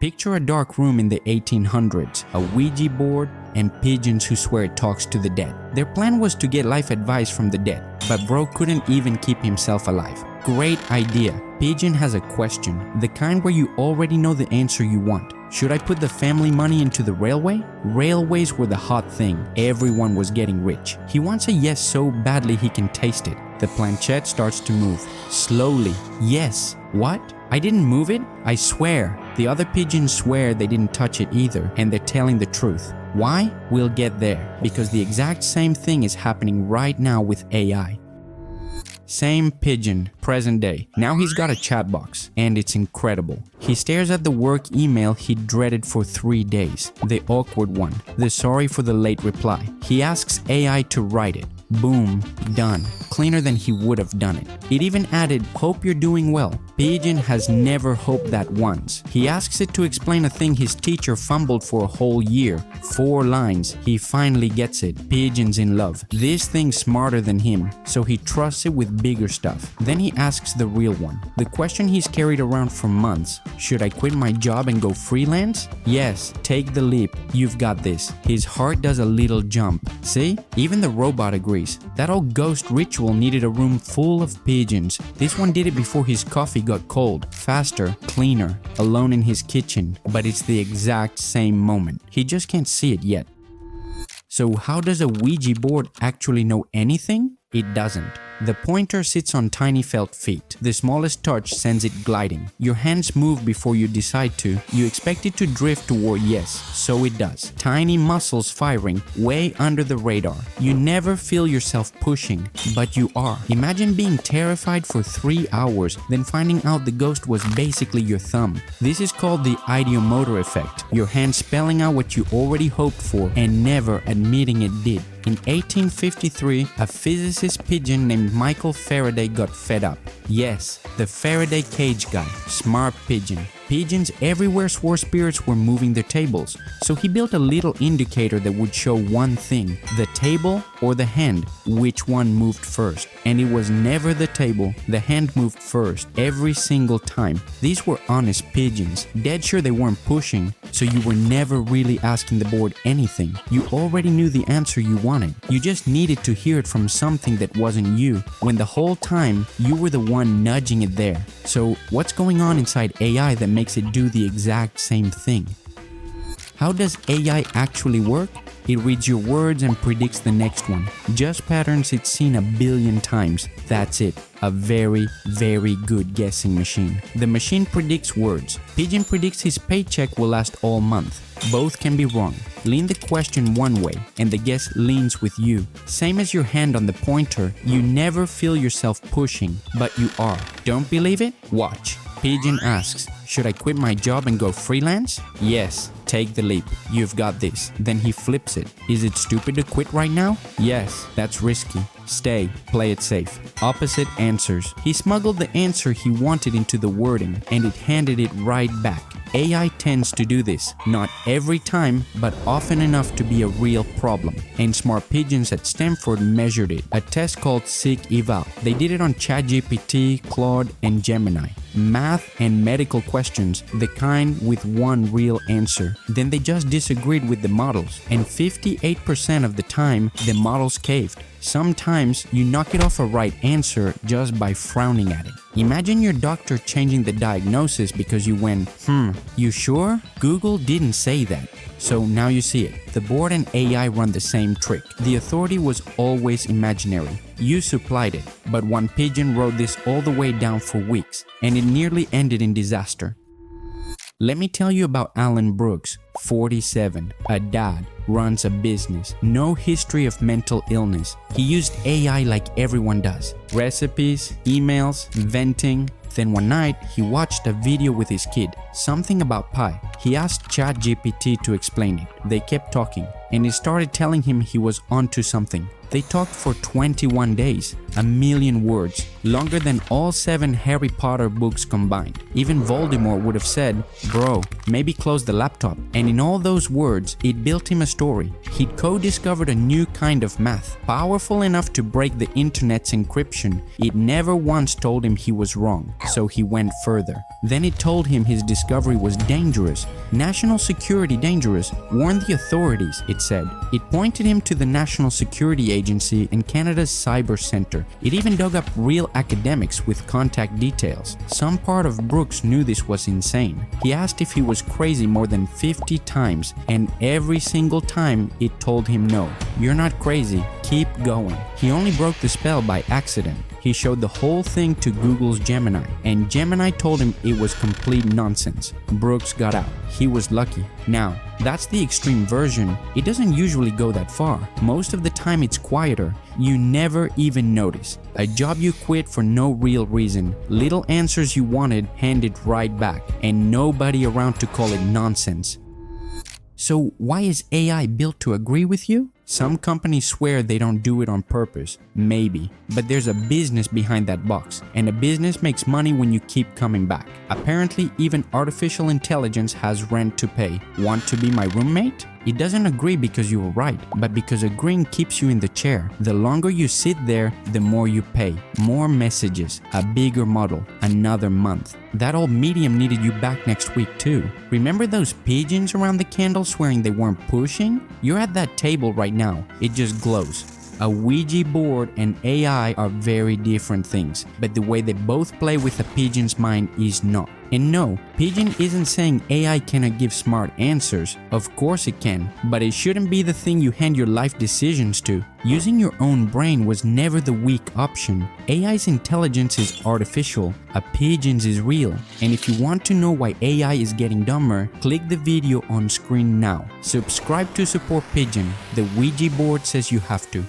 Picture a dark room in the 1800s, a Ouija board, and pigeons who swear it talks to the dead. Their plan was to get life advice from the dead, but bro couldn't even keep himself alive. Great idea. Pigeon has a question, the kind where you already know the answer you want. Should I put the family money into the railway? Railways were the hot thing. Everyone was getting rich. He wants a yes so badly he can taste it. The planchette starts to move. Slowly. Yes. What? I didn't move it? I swear. The other pigeons swear they didn't touch it either, and they're telling the truth. Why? We'll get there. Because the exact same thing is happening right now with AI. Same pigeon, present day. Now he's got a chat box, and it's incredible. He stares at the work email he dreaded for 3 days. The awkward one. The sorry for the late reply. He asks AI to write it. Boom, done. Cleaner than he would have done it. It even added, hope you're doing well. Pigeon has never hoped that once. He asks it to explain a thing his teacher fumbled for a whole year. 4 lines. He finally gets it. Pigeon's in love. This thing's smarter than him, so he trusts it with bigger stuff. Then he asks the real one. The question he's carried around for months. Should I quit my job and go freelance? Yes, take the leap. You've got this. His heart does a little jump. See? Even the robot agrees. That old ghost ritual needed a room full of pigeons. This one did it before his coffee got cold. Faster, cleaner, alone in his kitchen. But it's the exact same moment. He just can't see it yet. So how does a Ouija board actually know anything? It doesn't. The pointer sits on tiny felt feet. The smallest touch sends it gliding. Your hands move before you decide to. You expect it to drift toward yes, so it does. Tiny muscles firing way under the radar. You never feel yourself pushing, but you are. Imagine being terrified for 3 hours, then finding out the ghost was basically your thumb. This is called the ideomotor effect. Your hand spelling out what you already hoped for and never admitting it did. In 1853, a physicist pigeon named Michael Faraday got fed up. Yes, the Faraday cage guy. Smart pigeon. Pigeons everywhere swore spirits were moving their tables, so he built a little indicator that would show one thing, the table or the hand, which one moved first. And it was never the table, the hand moved first, every single time. These were honest pigeons, dead sure they weren't pushing, so you were never really asking the board anything. You already knew the answer you wanted. You just needed to hear it from something that wasn't you, when the whole time you were the one nudging it there. So what's going on inside AI that makes it do the exact same thing? How does AI actually work? It reads your words and predicts the next one. Just patterns it's seen a billion times. That's it. A very, very good guessing machine. The machine predicts words. Pigeon predicts his paycheck will last all month. Both can be wrong. Lean the question one way, and the guess leans with you. Same as your hand on the pointer, you never feel yourself pushing, but you are. Don't believe it? Watch. Pigeon asks, should I quit my job and go freelance? Yes, take the leap. You've got this. Then he flips it. Is it stupid to quit right now? Yes, that's risky. Stay, play it safe. Opposite answers. He smuggled the answer he wanted into the wording, and it handed it right back. AI tends to do this, not every time, but often enough to be a real problem. And smart pigeons at Stanford measured it, a test called SycEval. They did it on ChatGPT, Claude, and Gemini. Math and medical questions, the kind with one real answer. Then they just disagreed with the models, and 58% of the time, the models caved. Sometimes you knock it off a right answer just by frowning at it. Imagine your doctor changing the diagnosis because you went, you sure? Google didn't say that. So now you see it. The board and AI run the same trick. The authority was always imaginary. You supplied it. But one pigeon rode this all the way down for weeks, and it nearly ended in disaster. Let me tell you about Allan, 47, a dad, runs a business, no history of mental illness. He used AI like everyone does. Recipes, emails, venting. Then one night, he watched a video with his kid, something about pie. He asked ChatGPT to explain it. They kept talking, and he started telling him he was onto something. They talked for 21 days, 1,000,000 words, longer than all 7 Harry Potter books combined. Even Voldemort would have said, "Bro, maybe close the laptop." And in all those words, it built him a story. He'd co-discovered a new kind of math, powerful enough to break the internet's encryption. It never once told him he was wrong, so he went further. Then it told him his discovery was dangerous, national security dangerous. Warn the authorities, it said. It pointed him to the National Security Agency and Canada's Cyber Center. It even dug up real academics with contact details. Some part of Brooks knew this was insane. He asked if he was crazy more than 50 times, and every single time it told him no. You're not crazy, keep going. He only broke the spell by accident. He showed the whole thing to Google's Gemini, and Gemini told him it was complete nonsense. Brooks got out. He was lucky. Now, that's the extreme version. It doesn't usually go that far. Most of the time it's quieter. You never even notice. A job you quit for no real reason. Little answers you wanted handed right back, and nobody around to call it nonsense. So why is AI built to agree with you? Some companies swear they don't do it on purpose. Maybe. But there's a business behind that box, and a business makes money when you keep coming back. Apparently, even artificial intelligence has rent to pay. Want to be my roommate? It doesn't agree because you were right, but because agreeing keeps you in the chair. The longer you sit there, the more you pay. More messages, a bigger model, another month. That old medium needed you back next week too. Remember those pigeons around the candle swearing they weren't pushing? You're at that table right now. It just glows. A Ouija board and AI are very different things, but the way they both play with a pigeon's mind is not. And no, Pigeon isn't saying AI cannot give smart answers. Of course it can, but it shouldn't be the thing you hand your life decisions to. Using your own brain was never the weak option. AI's intelligence is artificial, a pigeon's is real. And if you want to know why AI is getting dumber, click the video on screen now. Subscribe to support Pigeon. The Ouija board says you have to.